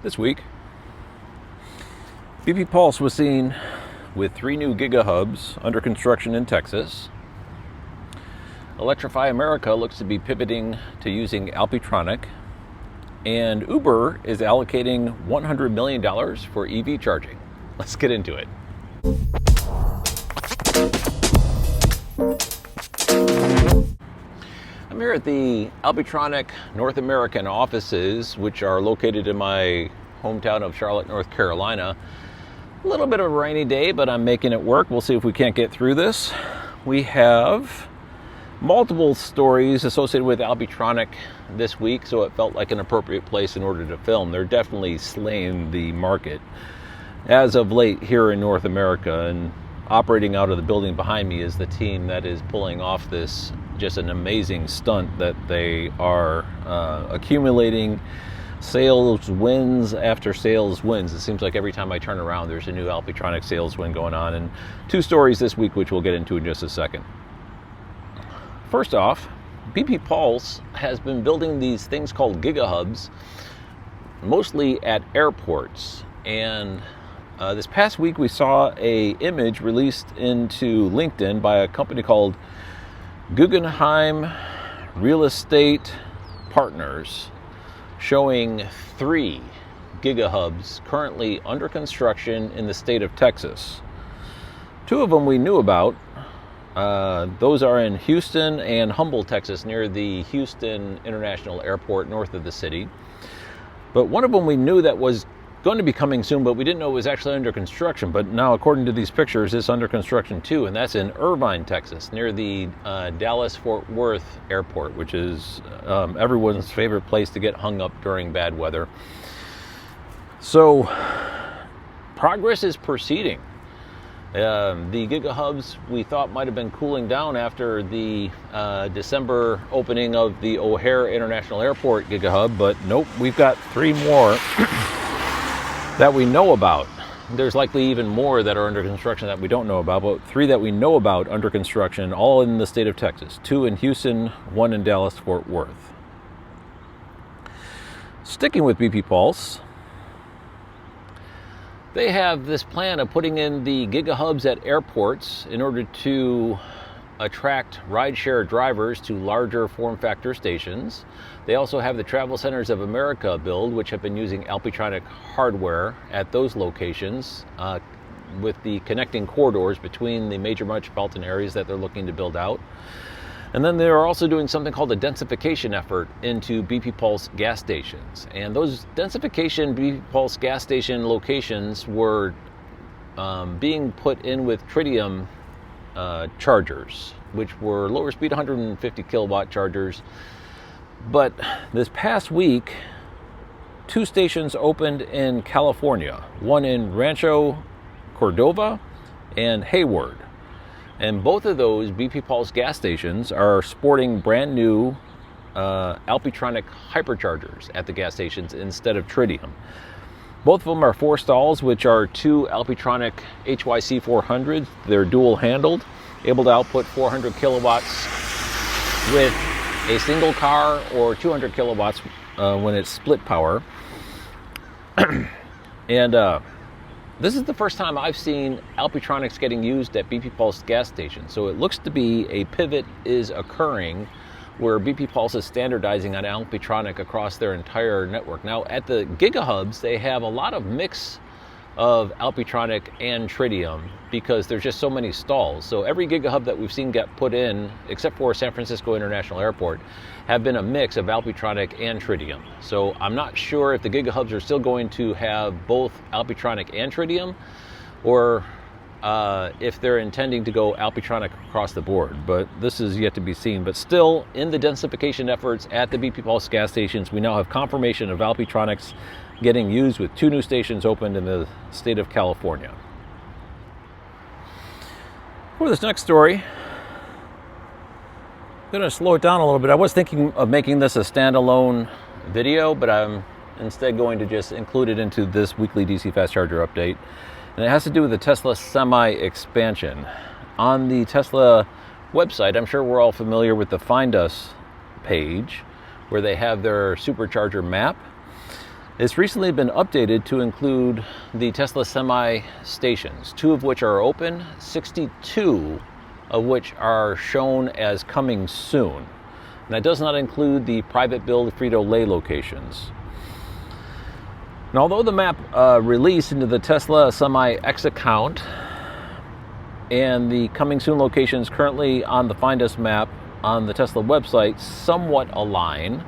This week, BP Pulse was seen with 3 new Gigahubs under construction in Texas. Electrify America looks to be pivoting to using Alpetronic, and Uber is allocating $100 million for EV charging. Let's get into it. I'm here at the Alpetronic North American offices, which are located in my hometown of Charlotte, North Carolina. A little bit of a rainy day, but I'm making it work. We'll see if we can't get through this. We have multiple stories associated with Alpetronic this week, so it felt like an appropriate place in order to film. They're definitely slaying the market as of late here in North America, and operating out of the building behind me is the team that is pulling off this just an amazing stunt that they are accumulating sales wins after sales wins. It seems like every time I turn around there's a new Alpetronic sales win going on, and 2 stories this week which we'll get into in just a second. First off, BP Pulse has been building these things called Gigahubs mostly at airports, and this past week we saw a image released into LinkedIn by a company called Guggenheim Real Estate Partners, showing 3 Gigahubs currently under construction in the state of Texas. 2 of them we knew about. Those are in Houston and Humble, Texas, near the Houston International Airport north of the city. But one of them we knew that was going to be coming soon, but we didn't know it was actually under construction. But now, according to these pictures, it's under construction too, and that's in Irvine, Texas, near the Dallas-Fort Worth Airport, which is everyone's favorite place to get hung up during bad weather. So, progress is proceeding. The Gigahubs we thought might have been cooling down after the December opening of the O'Hare International Airport Gigahub, but nope, we've got 3 more that we know about. There's likely even more that are under construction that we don't know about, but 3 that we know about under construction, all in the state of Texas. 2 in Houston, 1 in Dallas-Fort Worth. Sticking with BP Pulse, they have this plan of putting in the Gigahubs at airports in order to attract rideshare drivers to larger form factor stations. They also have the Travel Centers of America build, which have been using Alpetronic hardware at those locations with the connecting corridors between the major metropolitan areas that they're looking to build out. And then they're also doing something called a densification effort into BP Pulse gas stations. And those densification BP Pulse gas station locations were being put in with tritium chargers, which were lower speed 150 kilowatt chargers. But this past week, 2 stations opened in California, one in Rancho Cordova and Hayward. And both of those BP Pulse gas stations are sporting brand new Alpetronic hyperchargers at the gas stations instead of tritium. Both of them are 4 stalls, which are 2 Alpetronic HYC 400s. They're dual handled, able to output 400 kilowatts with a single car or 200 kilowatts when it's split power. And this is the first time I've seen Alpetronics getting used at BP Pulse gas stations. So it looks to be a pivot is occurring where BP Pulse is standardizing on Alpetronic across their entire network. Now at the Gigahubs, they have a lot of mix of Alpetronic and tritium because there's just so many stalls. So every Gigahub that we've seen get put in, except for San Francisco International Airport, have been a mix of Alpetronic and tritium. So I'm not sure if the Gigahubs are still going to have both Alpetronic and tritium, or if they're intending to go Alpetronic across the board, but this is yet to be seen. But still, in the densification efforts at the BP Pulse gas stations, we now have confirmation of Alpetronics getting used with 2 new stations opened in the state of California. For this next story, I'm going to slow it down a little bit. I was thinking of making this a standalone video, but I'm instead going to just include it into this weekly DC fast charger update. And it has to do with the Tesla Semi expansion. On the Tesla website, I'm sure we're all familiar with the Find Us page, where they have their supercharger map. It's recently been updated to include the Tesla Semi stations, 2 of which are open, 62 of which are shown as coming soon. And that does not include the private build Frito-Lay locations. And although the map released into the Tesla Semi X account and the coming soon locations currently on the Find Us map on the Tesla website somewhat align,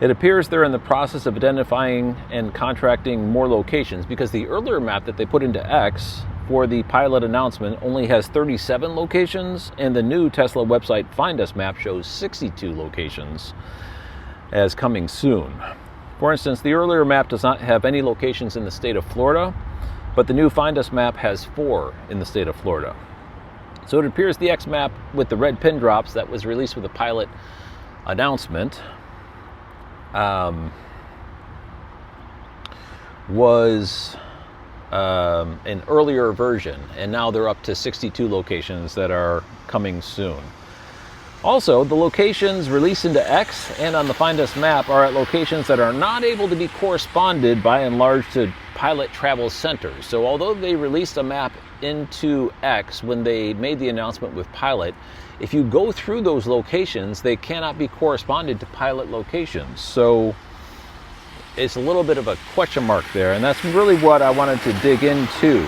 it appears they're in the process of identifying and contracting more locations, because the earlier map that they put into X for the pilot announcement only has 37 locations, and the new Tesla website Find Us map shows 62 locations as coming soon. For instance, the earlier map does not have any locations in the state of Florida, but the new Find Us map has 4 in the state of Florida. So it appears the X map with the red pin drops that was released with the pilot announcement was an earlier version, and now they're up to 62 locations that are coming soon. Also, the locations released into X and on the Find Us map are at locations that are not able to be corresponded by and large to pilot travel centers. So although they released a map into X when they made the announcement with pilot, if you go through those locations, they cannot be corresponded to pilot locations. So it's a little bit of a question mark there, and that's really what I wanted to dig into.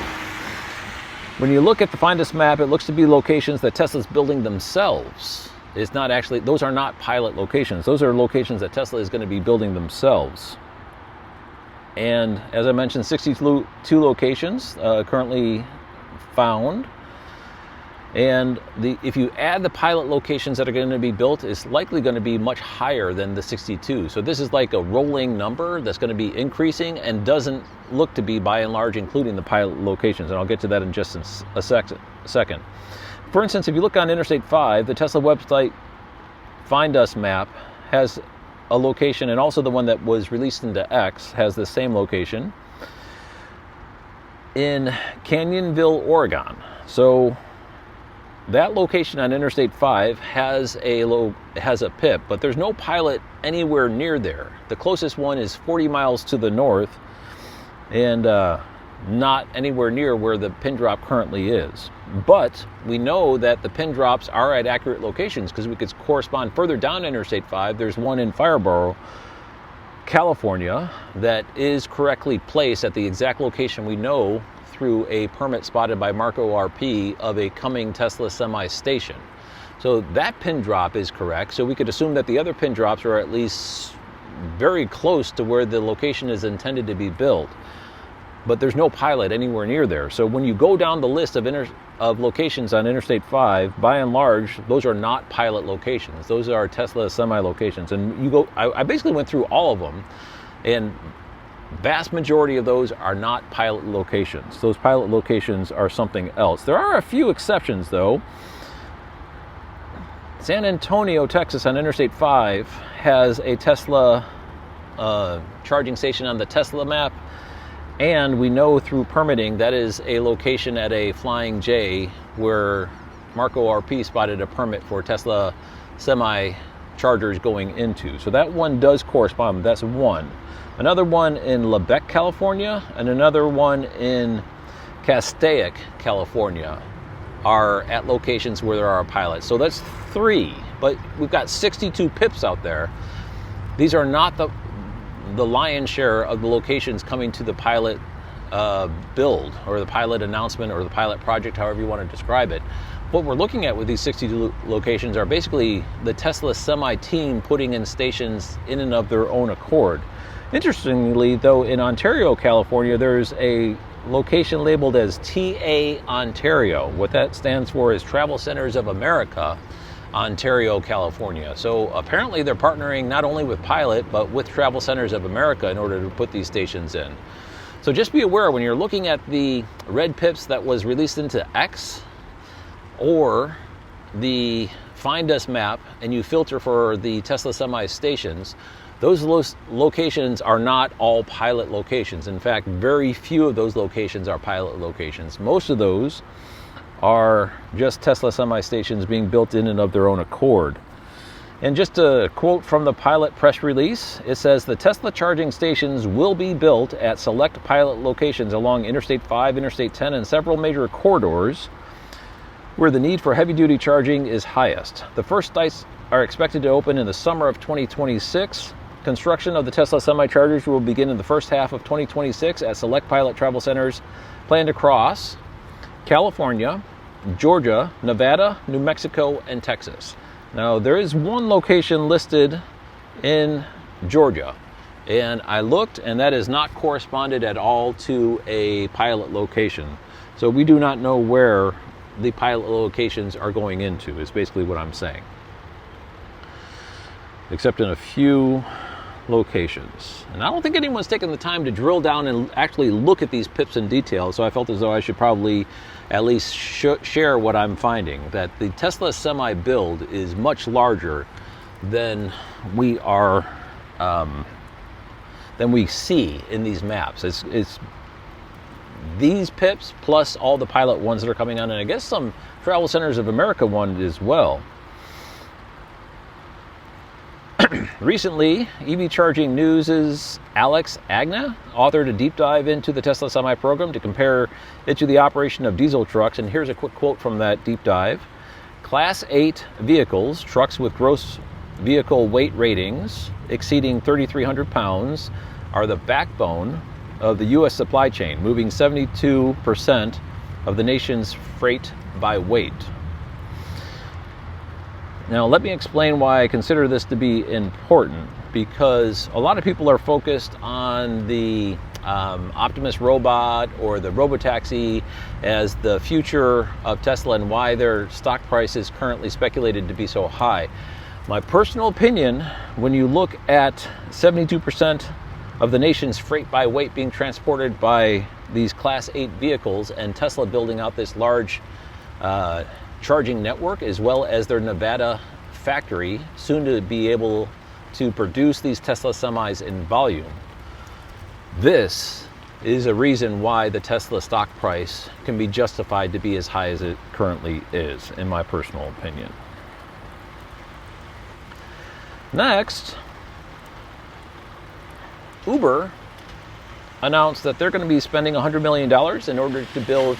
When you look at the Find Us map, it looks to be locations that Tesla's building themselves. It's not actually, those are not pilot locations. Those are locations that Tesla is going to be building themselves. And as I mentioned, 62 locations currently found. And if you add the pilot locations that are going to be built, it's likely going to be much higher than the 62. So this is like a rolling number that's going to be increasing and doesn't look to be, by and large, including the pilot locations. And I'll get to that in just a second. For instance, if you look on Interstate 5, the Tesla website Find Us map has a location, and also the one that was released into X has the same location, in Canyonville, Oregon. So that location on Interstate 5 has a PIP, but there's no pilot anywhere near there. The closest one is 40 miles to the north, and not anywhere near where the pin drop currently is. But we know that the pin drops are at accurate locations, because we could correspond further down Interstate 5. There's one in Fireborough, California, that is correctly placed at the exact location we know through a permit spotted by Marco RP of a coming Tesla Semi station. So that pin drop is correct. So we could assume that the other pin drops are at least very close to where the location is intended to be built. But there's no pilot anywhere near there. So when you go down the list of locations on Interstate 5, by and large, those are not pilot locations. Those are Tesla Semi locations. And you go, I basically went through all of them, and vast majority of those are not pilot locations. Those pilot locations are something else. There are a few exceptions, though. San Antonio, Texas, on Interstate 5 has a Tesla charging station on the Tesla map. And we know through permitting that is a location at a Flying J where Marco RP spotted a permit for Tesla Semi chargers going into. So that one does correspond. That's one. Another one in Lebec, California, and another one in Castaic, California are at locations where there are pilots. So that's 3, but we've got 62 PIPs out there. These are not the lion's share of the locations coming to the pilot build, or the pilot announcement, or the pilot project, however you want to describe it. What we're looking at with these 62 locations are basically the Tesla Semi team putting in stations in and of their own accord. Interestingly, though, in Ontario, California, there's a location labeled as TA Ontario. What that stands for is Travel Centers of America, Ontario, California. So apparently they're partnering not only with Pilot, but with Travel Centers of America in order to put these stations in. So just be aware when you're looking at the red pips that was released into X or the Find Us map, and you filter for the Tesla Semi stations, those locations are not all pilot locations. In fact, very few of those locations are pilot locations. Most of those are just Tesla Semi stations being built in and of their own accord. And just a quote from the pilot press release, it says the Tesla charging stations will be built at select pilot locations along Interstate 5, Interstate 10, and several major corridors where the need for heavy-duty charging is highest. The first sites are expected to open in the summer of 2026. Construction of the Tesla semi-chargers will begin in the first half of 2026 at select pilot travel centers planned across California, Georgia, Nevada, New Mexico, and Texas. Now, there is one location listed in Georgia, and I looked, and that is not corresponded at all to a pilot location. So we do not know where the pilot locations are going into, is basically what I'm saying. Except in a few locations. And I don't think anyone's taken the time to drill down and actually look at these pips in detail, so I felt as though I should probably at least share what I'm finding, that the Tesla Semi build is much larger than we are, than we see in these maps. It's these pips plus all the pilot ones that are coming on, and I guess some Travel Centers of America one as well. Recently, EV Charging News' Alex Agna authored a deep dive into the Tesla Semi program to compare it to the operation of diesel trucks. And here's a quick quote from that deep dive. Class 8 vehicles, trucks with gross vehicle weight ratings exceeding 3,300 pounds, are the backbone of the U.S. supply chain, moving 72% of the nation's freight by weight. Now, let me explain why I consider this to be important, because a lot of people are focused on the Optimus robot or the robotaxi as the future of Tesla and why their stock price is currently speculated to be so high. My personal opinion, when you look at 72% of the nation's freight by weight being transported by these Class 8 vehicles, and Tesla building out this large charging network, as well as their Nevada factory, soon to be able to produce these Tesla semis in volume. This is a reason why the Tesla stock price can be justified to be as high as it currently is, in my personal opinion. Next, Uber announced that they're going to be spending $100 million in order to build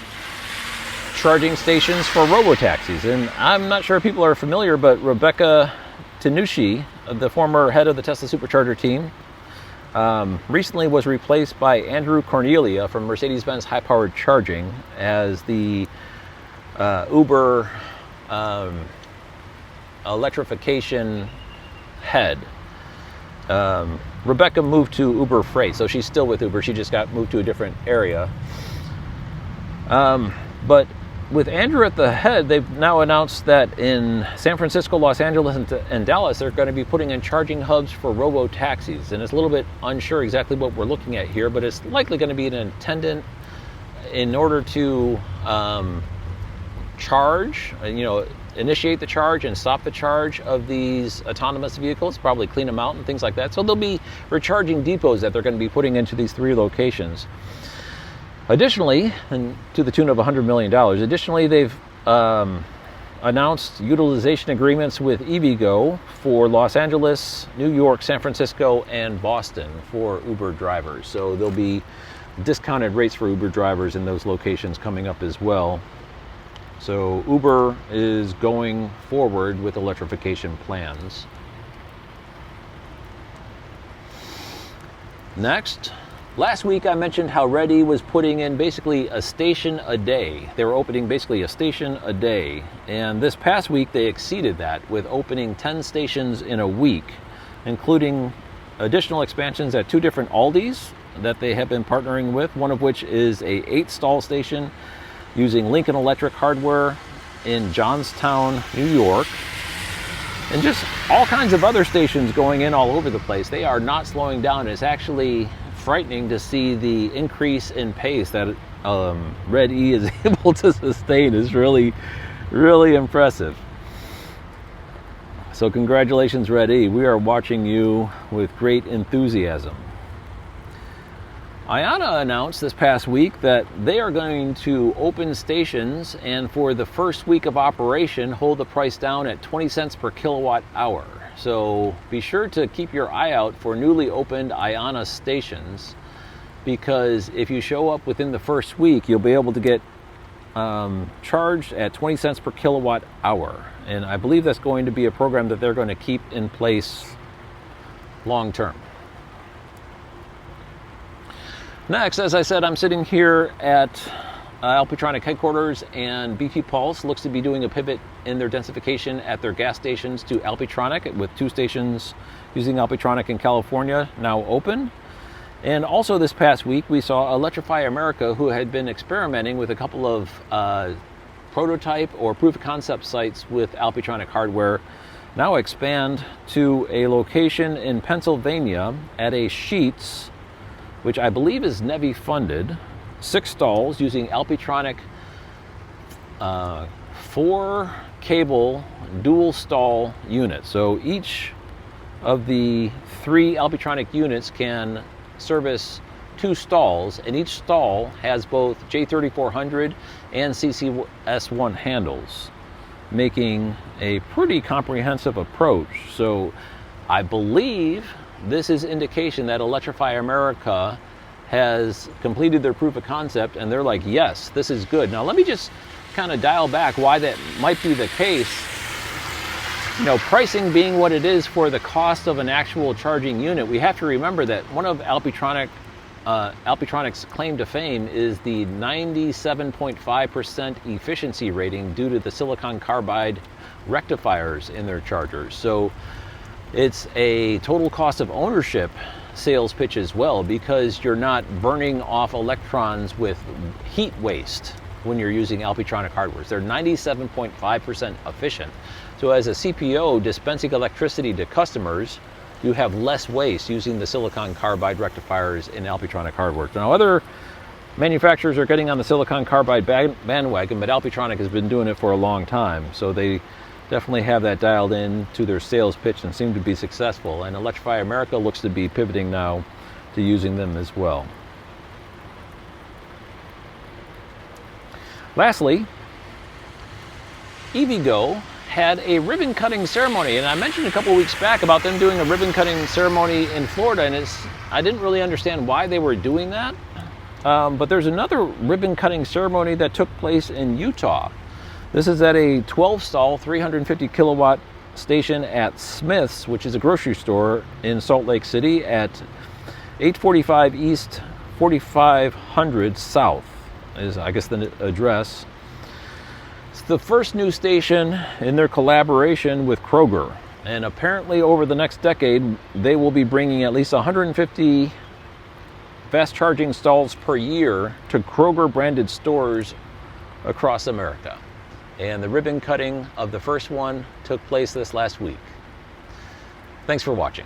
charging stations for robotaxis. And I'm not sure if people are familiar, but Rebecca Tanushi, the former head of the Tesla Supercharger team, recently was replaced by Andrew Cornelia from Mercedes-Benz High Powered Charging as the Uber electrification head. Rebecca moved to Uber Freight, so she's still with Uber. She just got moved to a different area. But with Andrew at the head, they've now announced that in San Francisco, Los Angeles, and Dallas, they're going to be putting in charging hubs for robo-taxis. And it's a little bit unsure exactly what we're looking at here, but it's likely going to be an attendant in order to charge, initiate the charge and stop the charge of these autonomous vehicles, probably clean them out and things like that. So there'll be recharging depots that they're going to be putting into these 3 locations. Additionally, and to the tune of $100 million, additionally, they've announced utilization agreements with EVgo for Los Angeles, New York, San Francisco, and Boston for Uber drivers. So there'll be discounted rates for Uber drivers in those locations coming up as well. So Uber is going forward with electrification plans. Next, last week I mentioned how Reddy was putting in basically a station a day. They were opening basically a station a day. And this past week they exceeded that with opening 10 stations in a week, including additional expansions at 2 different Aldis that they have been partnering with, one of which is a 8-stall station using Lincoln Electric hardware in Johnstown, New York, and just all kinds of other stations going in all over the place. They are not slowing down. It's actually frightening to see the increase in pace that Red E is able to sustain. Is really, really impressive. So congratulations, Red E. We are watching you with great enthusiasm. IONNA announced this past week that they are going to open stations and for the first week of operation hold the price down at 20 cents per kilowatt hour. So be sure to keep your eye out for newly opened IONNA stations, because if you show up within the first week, you'll be able to get charged at 20 cents per kilowatt hour. And I believe that's going to be a program that they're going to keep in place long term. Next, as I said, I'm sitting here at Alpetronic headquarters, and BP Pulse looks to be doing a pivot in their densification at their gas stations to Alpetronic, with 2 stations using Alpetronic in California now open. And also this past week, we saw Electrify America, who had been experimenting with a couple of prototype or proof of concept sites with Alpetronic hardware, now expand to a location in Pennsylvania at a Sheetz, which I believe is NEVI funded, 6 stalls using Alpetronic 4 cable dual stall units. So each of the 3 Alpetronic units can service 2 stalls, and each stall has both J3400 and CCS1 handles, making a pretty comprehensive approach. So I believe this is indication that Electrify America has completed their proof of concept, and they're like, yes, this is good. Now let me just kind of dial back why that might be the case. You know, pricing being what it is for the cost of an actual charging unit, we have to remember that one of Alpetronic's claim to fame is the 97.5% efficiency rating due to the silicon carbide rectifiers in their chargers. So it's a total cost of ownership sales pitch as well, because you're not burning off electrons with heat waste when you're using Alpetronic hardware. They're 97.5% efficient. So as a CPO dispensing electricity to customers, you have less waste using the silicon carbide rectifiers in Alpetronic hardware. Now other manufacturers are getting on the silicon carbide bandwagon, but Alpetronic has been doing it for a long time. So they definitely have that dialed in to their sales pitch and seem to be successful. And Electrify America looks to be pivoting now to using them as well. Lastly, EVgo had a ribbon cutting ceremony, and I mentioned a couple weeks back about them doing a ribbon cutting ceremony in Florida, and I didn't really understand why they were doing that, but there's another ribbon cutting ceremony that took place in Utah. This is at a 12 stall 350 kilowatt station at Smith's, which is a grocery store in Salt Lake City, at 845 East 4500 South is, I guess, the address. It's the first new station in their collaboration with Kroger, and apparently over the next decade they will be bringing at least 150 fast charging stalls per year to Kroger branded stores across America. And the ribbon cutting of the first one took place this last week. Thanks for watching.